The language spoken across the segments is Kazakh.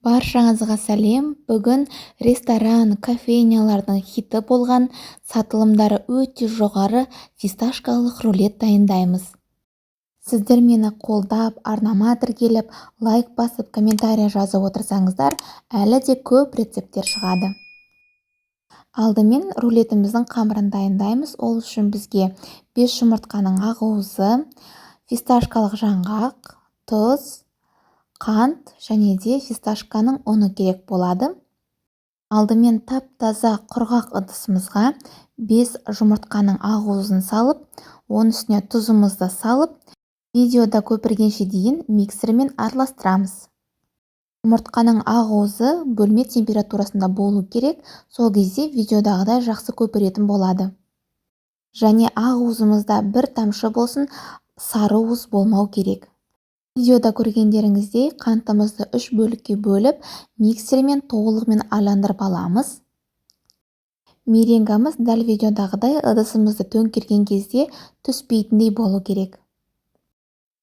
Баршаңызға сәлем. Бүгін ресторан, кофейнялардың хиті болған, сатылымдары өте жоғары фисташкалық рулет дайындаймыз. Сіздер мені қолдап, арнама тіркеліп, лайк басып, комментария жазып отырсаңыздар, әлі де көп рецепттер шығады. Алдымен рулетіміздің қамырын дайындаймыз. Ол үшін бізге 5 жұмыртқаның ақуызы, фисташкалық жаңғақ, тұз, қант және де фисташканың ұны керек болады. Алдымен тап-таза құрғақ ыдысымызға 5 жұмыртқаның ақуызын салып, оның үстіне тұзымызды салып, видеода көпіргенше дейін миксермен араластырамыз. Жұмыртқаның ақуызы бөлме температурасында болу керек, сол кезде видеодағыдай жақсы көпіретін болады. Және ақуызымызда бір тамшы болсын, сары уыз болмау керек. Видеода көргендеріңіздей қантымызды 3 бөлікке бөліп, миксермен толығымен айландырып аламыз. Меренгамыз дәл видеодағыдай ыдысымызды төңкерген кезде түспейтіндей болу керек.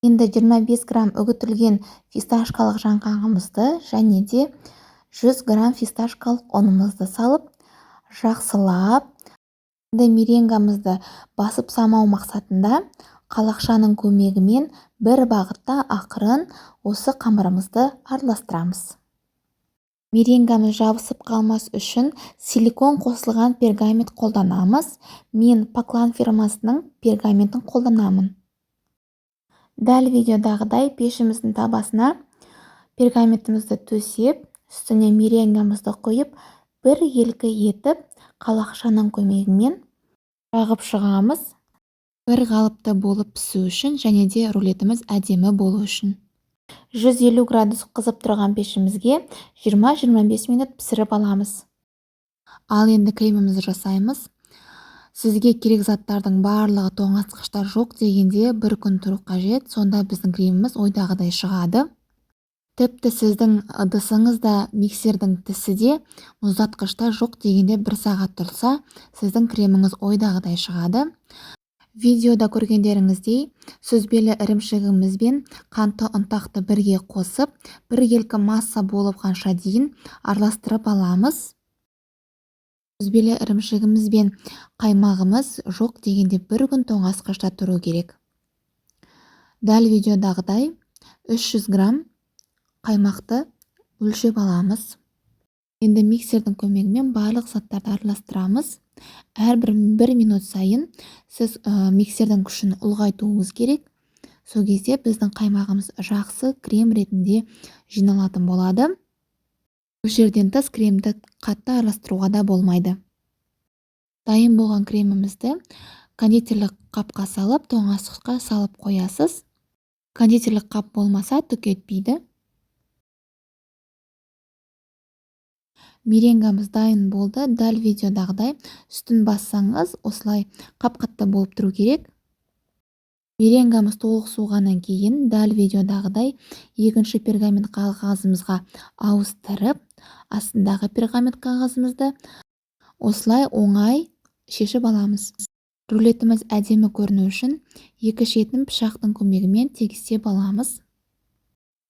Енді 25 грамм үгітілген фисташкалық жаңғағымызды және де 100 грамм фисташкалық ұнымызды салып, жақсылап, меренгамызды басып самау мақсатында қалақшаның көмегімен бір бағытта ақырын осы қамырымызды араластырамыз. Меренгамыз жабысып қалмас үшін силикон қосылған пергамент қолданамыз. Мен Поклан фирмасының пергаментін қолданамын. Дәл видеодағыдай пешіміздің табасына пергаментімізді төсеп, үстіне меренгамызды қойып, бір елкі етіп, қалақшаның көмегімен жағып шығамыз. Бір қалыпты болып пісу үшін және де рулетіміз әдемі болу үшін. 150 градус қызып тұрған пешімізге 20-25 минут пісіріп аламыз. Ал енді кремімізді жасаймыз. Сізге керек заттардың барлығы тоңазытқышта жоқ дегенде бір күн тұру қажет, сонда біздің креміміз ойдағыдай шығады. Тіпті сіздің ыдысыңыз да миксердің тісі де мұздатқышта жоқ дегенде 1 сағат тұрса, сіздің креміңіз ойдағыдай шығады. Видеода көргендеріңіздей сүзбелі ірімшігімізбен қанты ұнтақты бірге қосып, бір елкі масса болып қанша дейін араластырып аламыз. Сүзбелі ірімшігіміз бен қаймағымыз жоқ дегенде 1 күн тоңазытқышта тұру керек. Дәл видеодағыдай 300 грамм қаймақты өлшеп аламыз. Енді миксердің көмегімен барлық заттарды араластырамыз. Әрбір 1 минут сайын сіз миксердің күшін ұлғайтуыңыз керек. Сол кезде біздің қаймағымыз жақсы крем ретінде жиналатын болады. Мөлшерден тыс кремді қатты араластыруға да болмайды. Дайын болған кремімізді кондитерлік қапқа салып, тоңазытқышқа салып қоясыз. Кондитерлік қап болмаса түк етпейді. Меренгамыз дайын болды. Дәл видеодағыдай үстін бассаңыз, осылай қап-қатты болып тұру керек. Меренгамыз толық суығаннан кейін дәл видеодағыдай екінші пергамент қағазымызға ауыстырып, астындағы пергамент қағазымызды осылай оңай шешіп аламыз. Рулетіміз әдемі көріну үшін екі шетін пышақтың көмегімен тегістеп аламыз.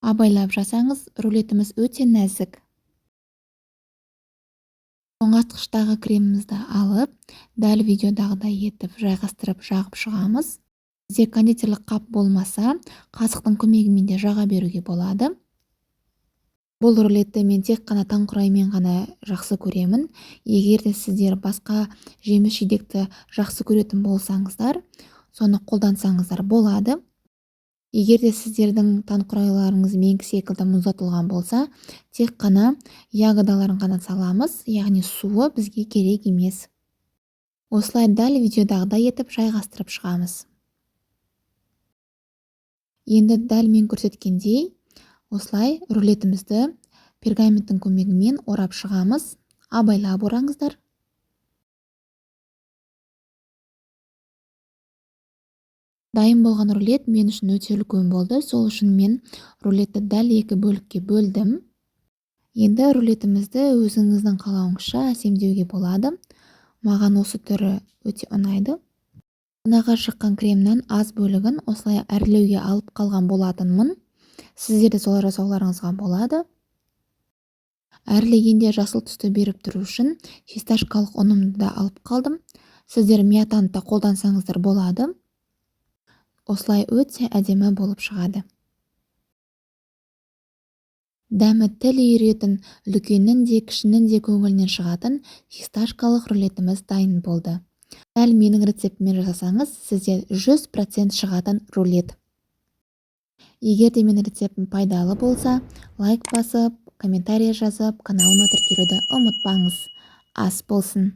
Абайлап жасаңыз, рулетіміз өте нәзік. Тоңазытқыштағы кремімізді алып, дәл видеодағыдай етіп жайғастырып жағып шығамыз. Бізде кондитерлік қап болмаса, қасықтың көмегімен де жаға беруге болады. Бұл рулетті мен тек қана таңқураймен ғана жақсы көремін. Егер де сіздер басқа жеміс-жидекті жақсы көретін болсаңыздар, соны қолдансаңыздар болады. Егер де сіздердің таңқурайларыңыз менікі секілді мұздатылған болса, тек қана ягодаларын ғана саламыз, яғни суы бізге керек емес. Осылай дәл видеодағыдай етіп жайғастырып шығамыз. Енді дәл мен көрсеткендей, осылай рулетімізді пергаменттің көмегімен орап шығамыз. Абайлап ораңыздар. Дайын болған рулет мен үшін өте үлкен болды. Сол үшін мен рулетті дәл 2 бөлікке бөлдім. Енді рулетімізді өзіңіздің қалауыңызша әсемдеуге болады. Маған осы түрі өте ұнайды. Мынаға шыққан кремнен аз бөлігін осылай әрлеуге алып қалған болатынмын. Сіздер де солай жасауларыңызға болады. әрлегенде жасыл түсті беріп тұру үшін фисташкалық ұнымды да алып қалдым. Сіздер миятаны да қолдансаңыздар болады. Осылай өте әдемі болып шығады. Дәмі тіл үйіретін, үлкеннің де кішінің де көңілінен шығатын фисташкалық рулетіміз дайын болды. Дәл менің рецептіммен жасасаңыз, сізде 100% шығатын рулет. Егер де менің рецептім пайдалы болса, лайк басып, комментарий жазып, каналыма тіркелуді ұмытпаңыз. Ас болсын!